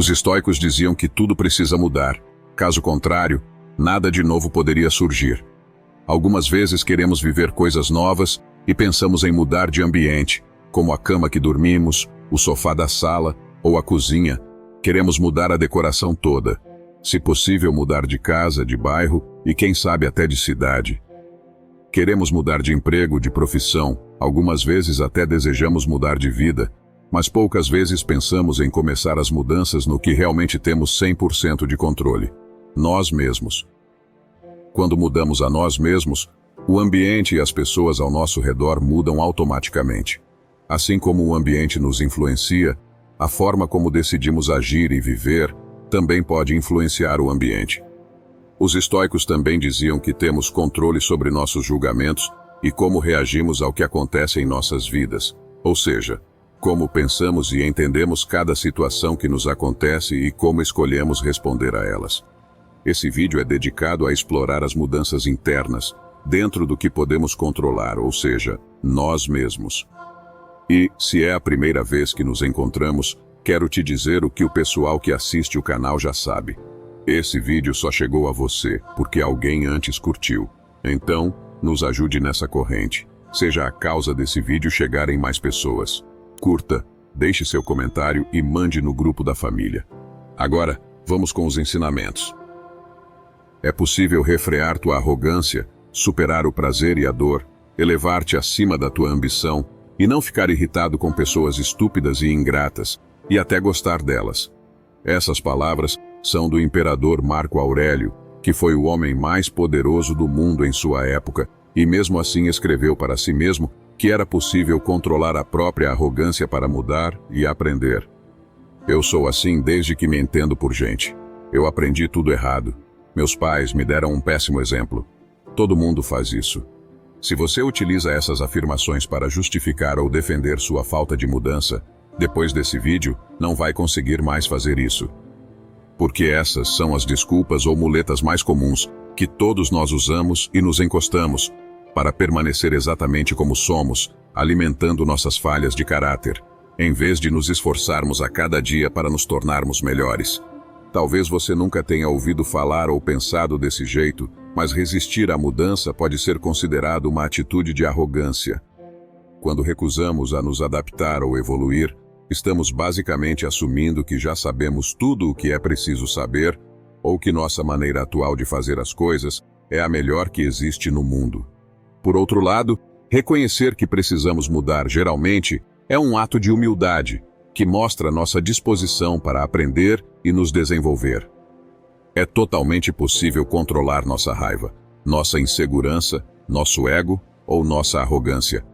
Os estoicos diziam que tudo precisa mudar. Caso contrário, nada de novo poderia surgir. Algumas vezes queremos viver coisas novas e pensamos em mudar de ambiente, como a cama que dormimos, o sofá da sala ou a cozinha. Queremos mudar a decoração toda. Se possível, mudar de casa, de bairro e quem sabe até de cidade. Queremos mudar de emprego, de profissão. Algumas vezes até desejamos mudar de vida, mas poucas vezes pensamos em começar as mudanças no que realmente temos 100% de controle: nós mesmos. Quando mudamos a nós mesmos, o ambiente e as pessoas ao nosso redor mudam automaticamente. Assim como o ambiente nos influencia, a forma como decidimos agir e viver também pode influenciar o ambiente. Os estoicos também diziam que temos controle sobre nossos julgamentos e como reagimos ao que acontece em nossas vidas, ou seja, como pensamos e entendemos cada situação que nos acontece e como escolhemos responder a elas. Esse vídeo é dedicado a explorar as mudanças internas, dentro do que podemos controlar, ou seja, nós mesmos. E, se é a primeira vez que nos encontramos, quero te dizer o que o pessoal que assiste o canal já sabe. Esse vídeo só chegou a você porque alguém antes curtiu. Então, nos ajude nessa corrente. Seja a causa desse vídeo chegar em mais pessoas. Curta, deixe seu comentário e mande no grupo da família. Agora, vamos com os ensinamentos. É possível refrear tua arrogância, superar o prazer e a dor, elevar-te acima da tua ambição e não ficar irritado com pessoas estúpidas e ingratas, e até gostar delas. Essas palavras são do imperador Marco Aurélio, que foi o homem mais poderoso do mundo em sua época, e mesmo assim escreveu para si mesmo que era possível controlar a própria arrogância para mudar e aprender. Eu sou assim desde que me entendo por gente. Eu aprendi tudo errado. Meus pais me deram um péssimo exemplo. Todo mundo faz isso. Se você utiliza essas afirmações para justificar ou defender sua falta de mudança, depois desse vídeo, não vai conseguir mais fazer isso. Porque essas são as desculpas ou muletas mais comuns que todos nós usamos e nos encostamos para permanecer exatamente como somos, alimentando nossas falhas de caráter, em vez de nos esforçarmos a cada dia para nos tornarmos melhores. Talvez você nunca tenha ouvido falar ou pensado desse jeito, mas resistir à mudança pode ser considerado uma atitude de arrogância. Quando recusamos a nos adaptar ou evoluir, estamos basicamente assumindo que já sabemos tudo o que é preciso saber, ou que nossa maneira atual de fazer as coisas é a melhor que existe no mundo. Por outro lado, reconhecer que precisamos mudar geralmente é um ato de humildade, que mostra nossa disposição para aprender e nos desenvolver. É totalmente possível controlar nossa raiva, nossa insegurança, nosso ego ou nossa arrogância.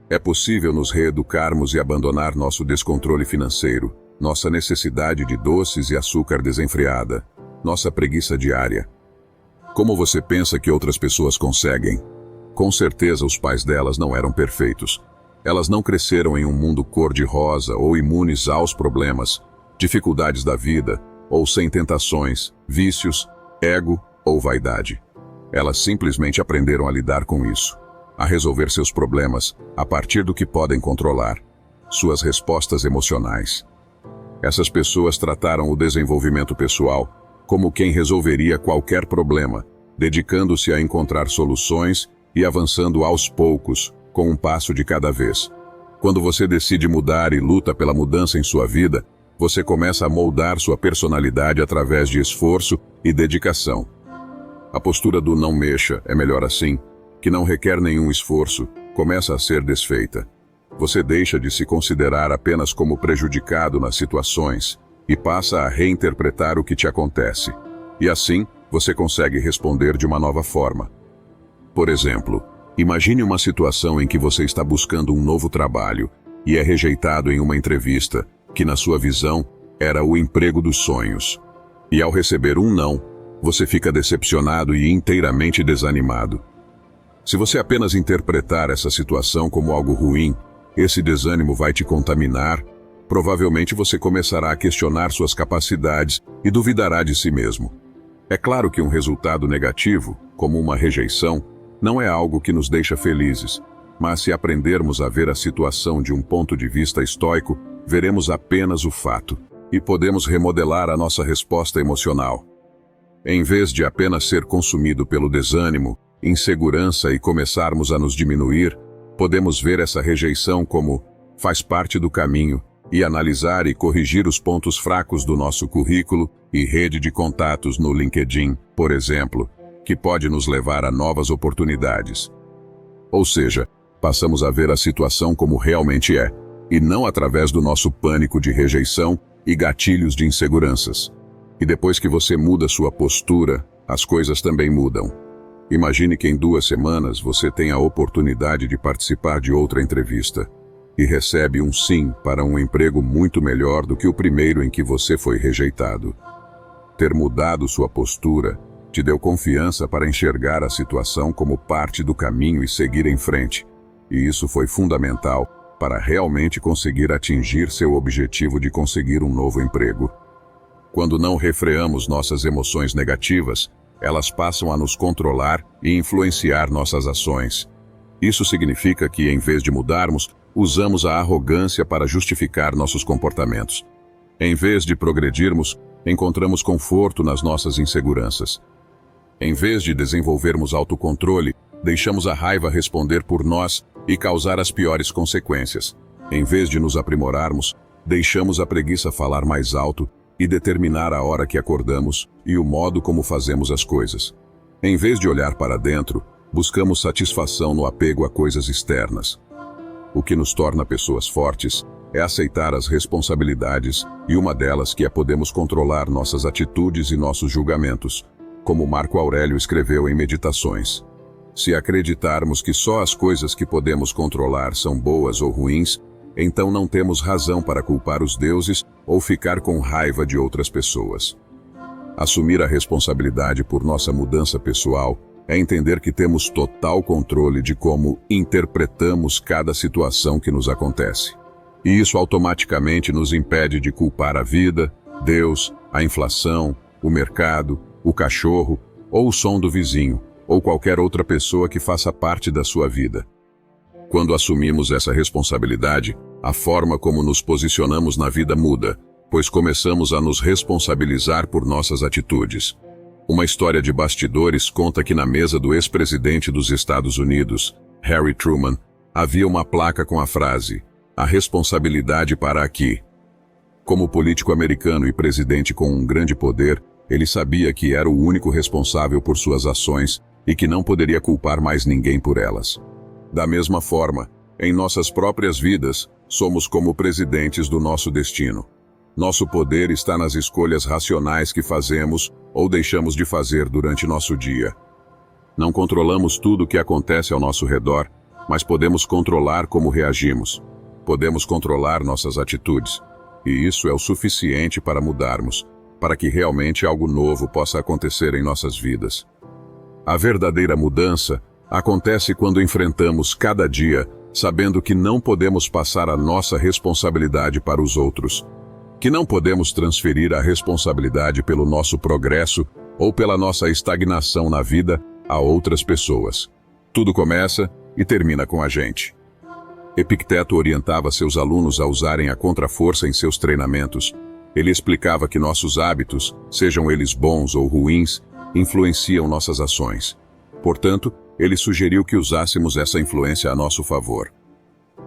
É possível nos reeducarmos e abandonar nosso descontrole financeiro, nossa necessidade de doces e açúcar desenfreada, nossa preguiça diária. Como você pensa que outras pessoas conseguem? Com certeza os pais delas não eram perfeitos. Elas não cresceram em um mundo cor-de-rosa ou imunes aos problemas, dificuldades da vida, ou sem tentações, vícios, ego ou vaidade. Elas simplesmente aprenderam a lidar com isso, a resolver seus problemas a partir do que podem controlar, suas respostas emocionais. Essas pessoas trataram o desenvolvimento pessoal como quem resolveria qualquer problema, dedicando-se a encontrar soluções e avançando aos poucos, com um passo de cada vez. Quando você decide mudar e luta pela mudança em sua vida, você começa a moldar sua personalidade através de esforço e dedicação. A postura do não mexa é melhor assim, que não requer nenhum esforço, começa a ser desfeita. Você deixa de se considerar apenas como prejudicado nas situações e passa a reinterpretar o que te acontece. E assim, você consegue responder de uma nova forma. Por exemplo, imagine uma situação em que você está buscando um novo trabalho e é rejeitado em uma entrevista, que na sua visão era o emprego dos sonhos. E ao receber um não, você fica decepcionado e inteiramente desanimado. Se você apenas interpretar essa situação como algo ruim, esse desânimo vai te contaminar. Provavelmente você começará a questionar suas capacidades e duvidará de si mesmo. É claro que um resultado negativo, como uma rejeição, não é algo que nos deixa felizes, mas se aprendermos a ver a situação de um ponto de vista estoico, veremos apenas o fato. e podemos remodelar a nossa resposta emocional. Em vez de apenas ser consumido pelo desânimo, insegurança e começarmos a nos diminuir, podemos ver essa rejeição como faz parte do caminho e analisar e corrigir os pontos fracos do nosso currículo e rede de contatos no LinkedIn, por exemplo, que pode nos levar a novas oportunidades. Ou seja, passamos a ver a situação como realmente é, e não através do nosso pânico de rejeição e gatilhos de inseguranças. E depois que você muda sua postura, as coisas também mudam. Imagine que em 2 semanas você tem a oportunidade de participar de outra entrevista e recebe um sim para um emprego muito melhor do que o primeiro em que você foi rejeitado. Ter mudado sua postura te deu confiança para enxergar a situação como parte do caminho e seguir em frente, e isso foi fundamental para realmente conseguir atingir seu objetivo de conseguir um novo emprego. Quando não refreamos nossas emoções negativas, elas passam a nos controlar e influenciar nossas ações. Isso significa que, em vez de mudarmos, usamos a arrogância para justificar nossos comportamentos. Em vez de progredirmos, encontramos conforto nas nossas inseguranças. Em vez de desenvolvermos autocontrole, deixamos a raiva responder por nós e causar as piores consequências. Em vez de nos aprimorarmos, deixamos a preguiça falar mais alto e determinar a hora que acordamos e o modo como fazemos as coisas. Em vez de olhar para dentro, buscamos satisfação no apego a coisas externas. O que nos torna pessoas fortes é aceitar as responsabilidades, e uma delas que é podemos controlar nossas atitudes e nossos julgamentos, como Marco Aurélio escreveu em Meditações. Se acreditarmos que só as coisas que podemos controlar são boas ou ruins, então não temos razão para culpar os deuses ou ficar com raiva de outras pessoas. Assumir a responsabilidade por nossa mudança pessoal é entender que temos total controle de como interpretamos cada situação que nos acontece. E isso automaticamente nos impede de culpar a vida, Deus, a inflação, o mercado, o cachorro ou o som do vizinho, ou qualquer outra pessoa que faça parte da sua vida. Quando assumimos essa responsabilidade, a forma como nos posicionamos na vida muda, pois começamos a nos responsabilizar por nossas atitudes. Uma história de bastidores conta que na mesa do ex-presidente dos Estados Unidos, Harry Truman, havia uma placa com a frase: "A responsabilidade para aqui". Como político americano e presidente com um grande poder, ele sabia que era o único responsável por suas ações e que não poderia culpar mais ninguém por elas. Da mesma forma, em nossas próprias vidas, somos como presidentes do nosso destino. Nosso poder está nas escolhas racionais que fazemos ou deixamos de fazer durante nosso dia. Não controlamos tudo o que acontece ao nosso redor, mas podemos controlar como reagimos. Podemos controlar nossas atitudes. E isso é o suficiente para mudarmos, para que realmente algo novo possa acontecer em nossas vidas. A verdadeira mudança acontece quando enfrentamos cada dia, sabendo que não podemos passar a nossa responsabilidade para os outros, que não podemos transferir a responsabilidade pelo nosso progresso ou pela nossa estagnação na vida a outras pessoas. Tudo começa e termina com a gente. Epicteto orientava seus alunos a usarem a contraforça em seus treinamentos. Ele explicava que nossos hábitos, sejam eles bons ou ruins, influenciam nossas ações. Portanto, ele sugeriu que usássemos essa influência a nosso favor.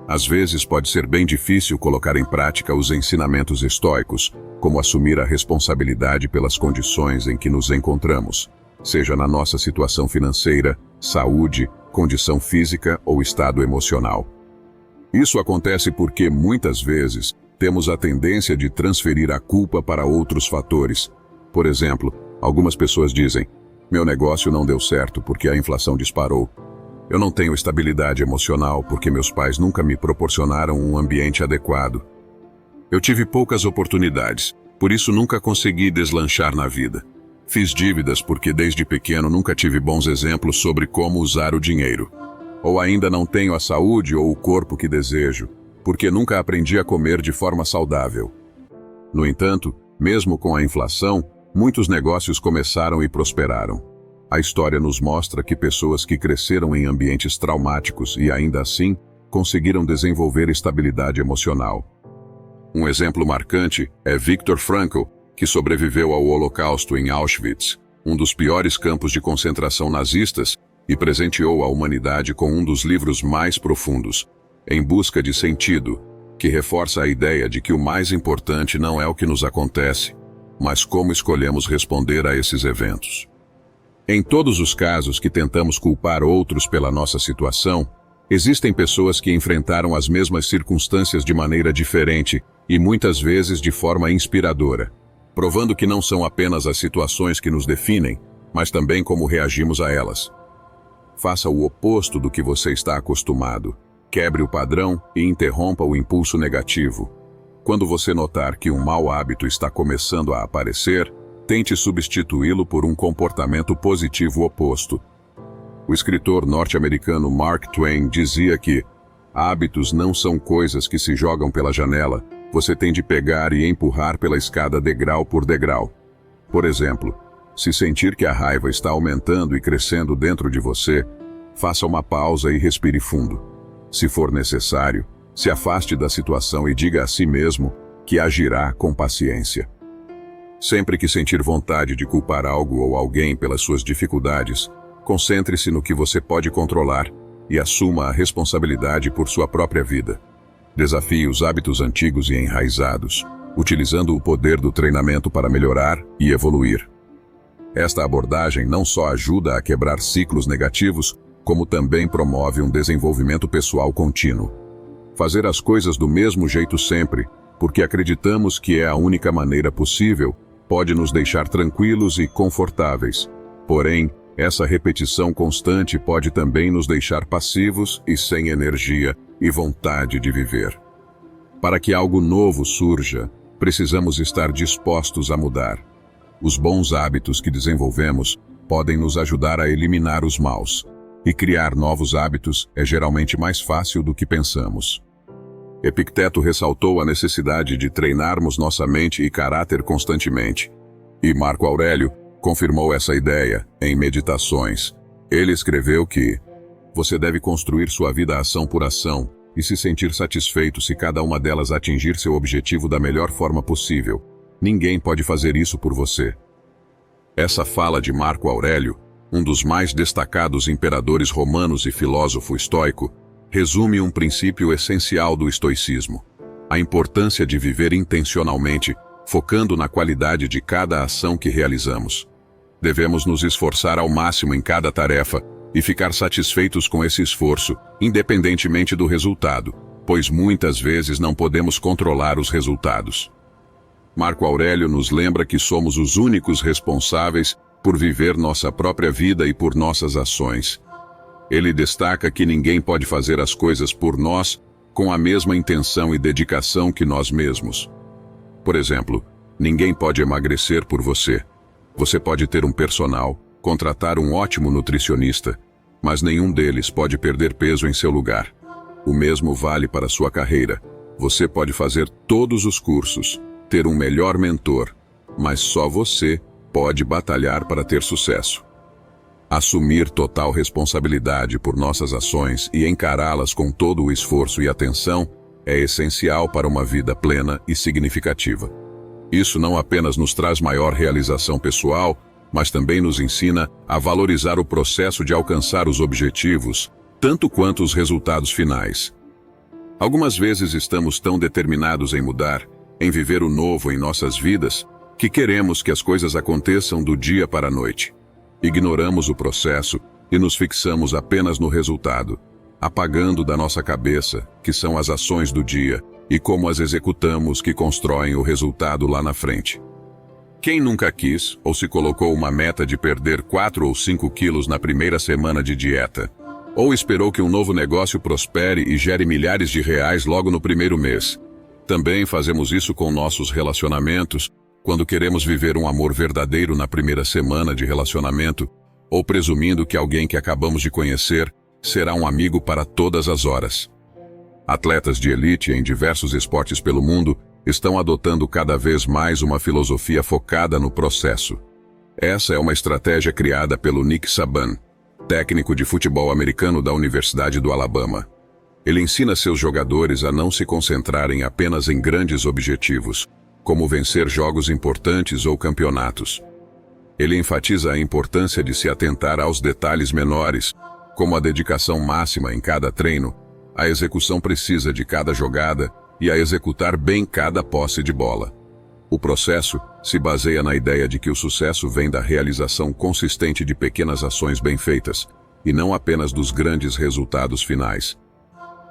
Às vezes pode ser bem difícil colocar em prática os ensinamentos estoicos, como assumir a responsabilidade pelas condições em que nos encontramos, seja na nossa situação financeira, saúde, condição física ou estado emocional. Isso acontece porque, muitas vezes, temos a tendência de transferir a culpa para outros fatores. Por exemplo, algumas pessoas dizem: "Meu negócio não deu certo porque a inflação disparou. Eu não tenho estabilidade emocional porque meus pais nunca me proporcionaram um ambiente adequado. Eu tive poucas oportunidades, por isso nunca consegui deslanchar na vida. Fiz dívidas porque desde pequeno nunca tive bons exemplos sobre como usar o dinheiro. Ou ainda não tenho a saúde ou o corpo que desejo, porque nunca aprendi a comer de forma saudável." No entanto, mesmo com a inflação, muitos negócios começaram e prosperaram. A história nos mostra que pessoas que cresceram em ambientes traumáticos e ainda assim conseguiram desenvolver estabilidade emocional. Um exemplo marcante é Viktor Frankl, que sobreviveu ao Holocausto em Auschwitz, um dos piores campos de concentração nazistas, e presenteou a humanidade com um dos livros mais profundos, Em Busca de Sentido, que reforça a ideia de que o mais importante não é o que nos acontece, mas como escolhemos responder a esses eventos. Em todos os casos que tentamos culpar outros pela nossa situação, existem pessoas que enfrentaram as mesmas circunstâncias de maneira diferente e muitas vezes de forma inspiradora, provando que não são apenas as situações que nos definem, mas também como reagimos a elas. Faça o oposto do que você está acostumado. Quebre o padrão e interrompa o impulso negativo. Quando você notar que um mau hábito está começando a aparecer, tente substituí-lo por um comportamento positivo oposto. O escritor norte-americano Mark Twain dizia que hábitos não são coisas que se jogam pela janela, você tem de pegar e empurrar pela escada degrau por degrau. Por exemplo, se sentir que a raiva está aumentando e crescendo dentro de você, faça uma pausa e respire fundo. Se for necessário, se afaste da situação e diga a si mesmo que agirá com paciência. Sempre que sentir vontade de culpar algo ou alguém pelas suas dificuldades, concentre-se no que você pode controlar e assuma a responsabilidade por sua própria vida. Desafie os hábitos antigos e enraizados, utilizando o poder do treinamento para melhorar e evoluir. Esta abordagem não só ajuda a quebrar ciclos negativos, como também promove um desenvolvimento pessoal contínuo. Fazer as coisas do mesmo jeito sempre, porque acreditamos que é a única maneira possível, pode nos deixar tranquilos e confortáveis. Porém, essa repetição constante pode também nos deixar passivos e sem energia e vontade de viver. Para que algo novo surja, precisamos estar dispostos a mudar. Os bons hábitos que desenvolvemos podem nos ajudar a eliminar os maus. E criar novos hábitos é geralmente mais fácil do que pensamos. Epicteto ressaltou a necessidade de treinarmos nossa mente e caráter constantemente. E Marco Aurélio confirmou essa ideia em Meditações. Ele escreveu que você deve construir sua vida ação por ação e se sentir satisfeito se cada uma delas atingir seu objetivo da melhor forma possível. Ninguém pode fazer isso por você. Essa fala de Marco Aurélio, um dos mais destacados imperadores romanos e filósofo estoico, resume um princípio essencial do estoicismo: a importância de viver intencionalmente, focando na qualidade de cada ação que realizamos. Devemos nos esforçar ao máximo em cada tarefa e ficar satisfeitos com esse esforço, independentemente do resultado, pois muitas vezes não podemos controlar os resultados. Marco Aurélio nos lembra que somos os únicos responsáveis por viver nossa própria vida e por nossas ações. Ele destaca que ninguém pode fazer as coisas por nós com a mesma intenção e dedicação que nós mesmos. Por exemplo, ninguém pode emagrecer por você. Você pode ter um personal, contratar um ótimo nutricionista, mas nenhum deles pode perder peso em seu lugar. O mesmo vale para sua carreira. Você pode fazer todos os cursos, ter um melhor mentor, mas só você pode batalhar para ter sucesso. Assumir total responsabilidade por nossas ações e encará-las com todo o esforço e atenção é essencial para uma vida plena e significativa. Isso não apenas nos traz maior realização pessoal, mas também nos ensina a valorizar o processo de alcançar os objetivos, tanto quanto os resultados finais. Algumas vezes estamos tão determinados em mudar, em viver o novo em nossas vidas, que queremos que as coisas aconteçam do dia para a noite. Ignoramos o processo e nos fixamos apenas no resultado, apagando da nossa cabeça, que são as ações do dia, e como as executamos que constroem o resultado lá na frente. Quem nunca quis ou se colocou uma meta de perder 4 ou 5 quilos na primeira semana de dieta? Ou esperou que um novo negócio prospere e gere milhares de reais logo no primeiro mês? Também fazemos isso com nossos relacionamentos, quando queremos viver um amor verdadeiro na primeira semana de relacionamento, ou presumindo que alguém que acabamos de conhecer será um amigo para todas as horas. Atletas de elite em diversos esportes pelo mundo estão adotando cada vez mais uma filosofia focada no processo. Essa é uma estratégia criada pelo Nick Saban, técnico de futebol americano da Universidade do Alabama. Ele ensina seus jogadores a não se concentrarem apenas em grandes objetivos, como vencer jogos importantes ou campeonatos. Ele enfatiza a importância de se atentar aos detalhes menores, como a dedicação máxima em cada treino, a execução precisa de cada jogada e a executar bem cada posse de bola. O processo se baseia na ideia de que o sucesso vem da realização consistente de pequenas ações bem feitas, e não apenas dos grandes resultados finais.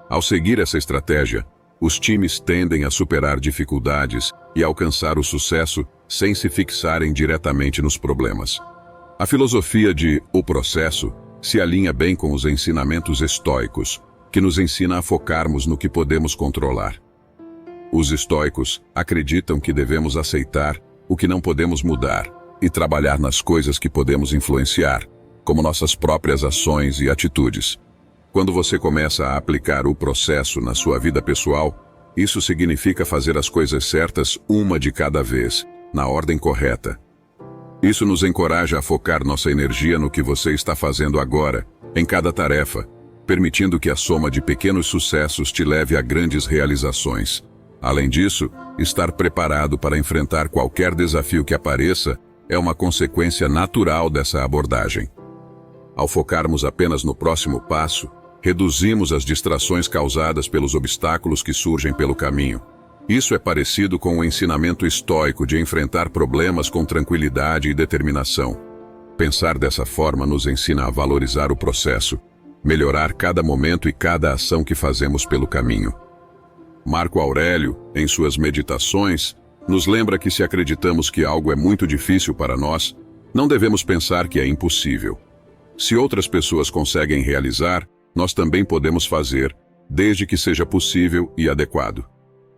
Ao seguir essa estratégia, os times tendem a superar dificuldades e alcançar o sucesso sem se fixarem diretamente nos problemas. A filosofia de o processo se alinha bem com os ensinamentos estoicos, que nos ensina a focarmos no que podemos controlar. Os estoicos acreditam que devemos aceitar o que não podemos mudar e trabalhar nas coisas que podemos influenciar, como nossas próprias ações e atitudes. Quando você começa a aplicar o processo na sua vida pessoal, isso significa fazer as coisas certas uma de cada vez, na ordem correta. Isso nos encoraja a focar nossa energia no que você está fazendo agora, em cada tarefa, permitindo que a soma de pequenos sucessos te leve a grandes realizações. Além disso, estar preparado para enfrentar qualquer desafio que apareça é uma consequência natural dessa abordagem. Ao focarmos apenas no próximo passo, reduzimos as distrações causadas pelos obstáculos que surgem pelo caminho. Isso é parecido com o ensinamento estoico de enfrentar problemas com tranquilidade e determinação. Pensar dessa forma nos ensina a valorizar o processo, melhorar cada momento e cada ação que fazemos pelo caminho. Marco Aurélio, em suas Meditações, nos lembra que se acreditamos que algo é muito difícil para nós, não devemos pensar que é impossível. Se outras pessoas conseguem realizar, nós também podemos fazer, desde que seja possível e adequado.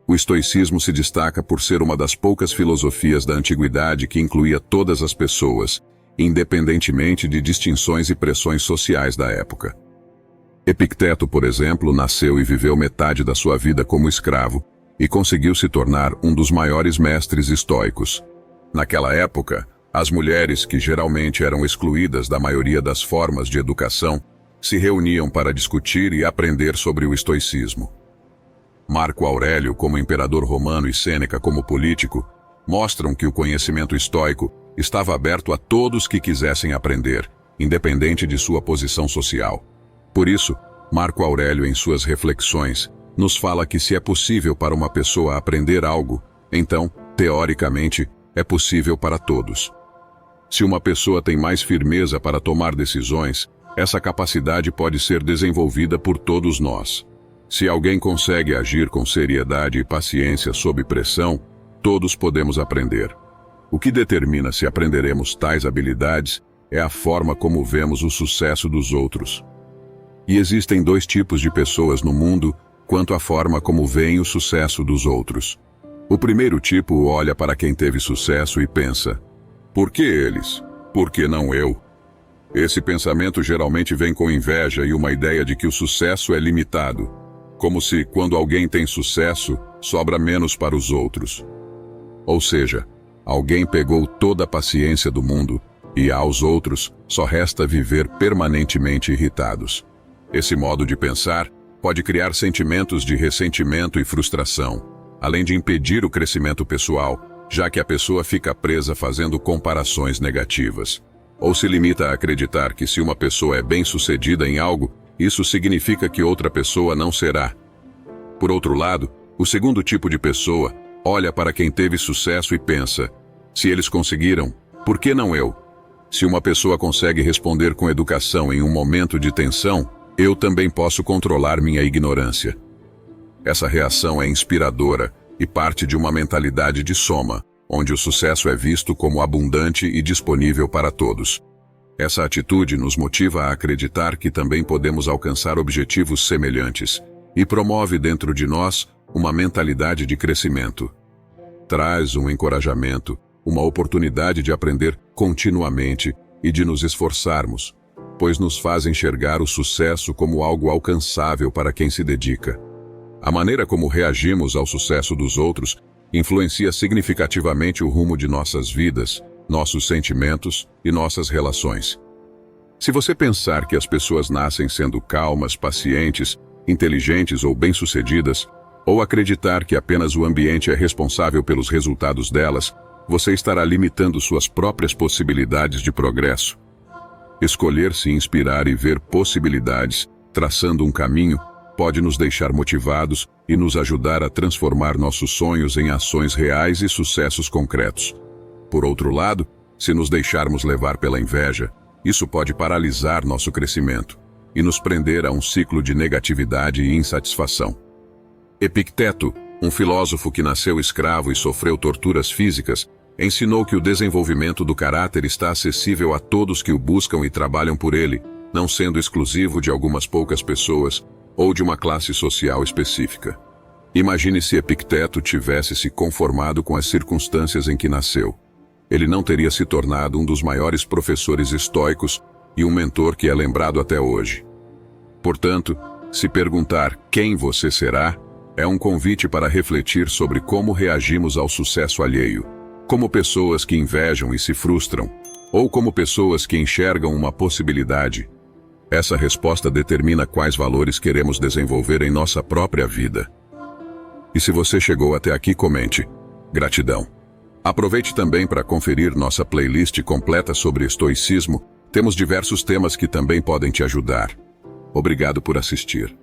O estoicismo se destaca por ser uma das poucas filosofias da antiguidade que incluía todas as pessoas, independentemente de distinções e pressões sociais da época. Epicteto, por exemplo, nasceu e viveu metade da sua vida como escravo e conseguiu se tornar um dos maiores mestres estoicos. Naquela época, as mulheres, que geralmente eram excluídas da maioria das formas de educação, se reuniam para discutir e aprender sobre o estoicismo. Marco Aurélio, como imperador romano, e Sêneca, como político, mostram que o conhecimento estoico estava aberto a todos que quisessem aprender, independente de sua posição social. Por isso, Marco Aurélio, em suas reflexões, nos fala que se é possível para uma pessoa aprender algo, então, teoricamente, é possível para todos. Se uma pessoa tem mais firmeza para tomar decisões, essa capacidade pode ser desenvolvida por todos nós. Se alguém consegue agir com seriedade e paciência sob pressão, todos podemos aprender. O que determina se aprenderemos tais habilidades é a forma como vemos o sucesso dos outros. E existem dois tipos de pessoas no mundo quanto à forma como veem o sucesso dos outros. O primeiro tipo olha para quem teve sucesso e pensa: por que eles? Por que não eu? Esse pensamento geralmente vem com inveja e uma ideia de que o sucesso é limitado, como se, quando alguém tem sucesso, sobra menos para os outros. Ou seja, alguém pegou toda a paciência do mundo e aos outros só resta viver permanentemente irritados. Esse modo de pensar pode criar sentimentos de ressentimento e frustração, além de impedir o crescimento pessoal, já que a pessoa fica presa fazendo comparações negativas. Ou se limita a acreditar que se uma pessoa é bem-sucedida em algo, isso significa que outra pessoa não será. Por outro lado, o segundo tipo de pessoa olha para quem teve sucesso e pensa: se eles conseguiram, por que não eu? Se uma pessoa consegue responder com educação em um momento de tensão, eu também posso controlar minha ignorância. Essa reação é inspiradora e parte de uma mentalidade de soma, onde o sucesso é visto como abundante e disponível para todos. Essa atitude nos motiva a acreditar que também podemos alcançar objetivos semelhantes e promove dentro de nós uma mentalidade de crescimento. Traz um encorajamento, uma oportunidade de aprender continuamente e de nos esforçarmos, pois nos faz enxergar o sucesso como algo alcançável para quem se dedica. A maneira como reagimos ao sucesso dos outros influencia significativamente o rumo de nossas vidas, nossos sentimentos e nossas relações. Se você pensar que as pessoas nascem sendo calmas, pacientes inteligentes ou bem-sucedidas, ou acreditar que apenas o ambiente é responsável pelos resultados delas, você estará limitando suas próprias possibilidades de progresso. Escolher se inspirar e ver possibilidades, traçando um caminho, pode nos deixar motivados e nos ajudar a transformar nossos sonhos em ações reais e sucessos concretos. Por outro lado, se nos deixarmos levar pela inveja, isso pode paralisar nosso crescimento e nos prender a um ciclo de negatividade e insatisfação. Epicteto, um filósofo que nasceu escravo e sofreu torturas físicas, ensinou que o desenvolvimento do caráter está acessível a todos que o buscam e trabalham por ele, não sendo exclusivo de algumas poucas pessoas ou de uma classe social específica. Imagine se Epicteto tivesse se conformado com as circunstâncias em que nasceu. Ele não teria se tornado um dos maiores professores estoicos e um mentor que é lembrado até hoje. Portanto, se perguntar quem você será, é um convite para refletir sobre como reagimos ao sucesso alheio, como pessoas que invejam e se frustram, ou como pessoas que enxergam uma possibilidade. Essa resposta determina quais valores queremos desenvolver em nossa própria vida. E se você chegou até aqui, comente. Gratidão. Aproveite também para conferir nossa playlist completa sobre estoicismo. Temos diversos temas que também podem te ajudar. Obrigado por assistir.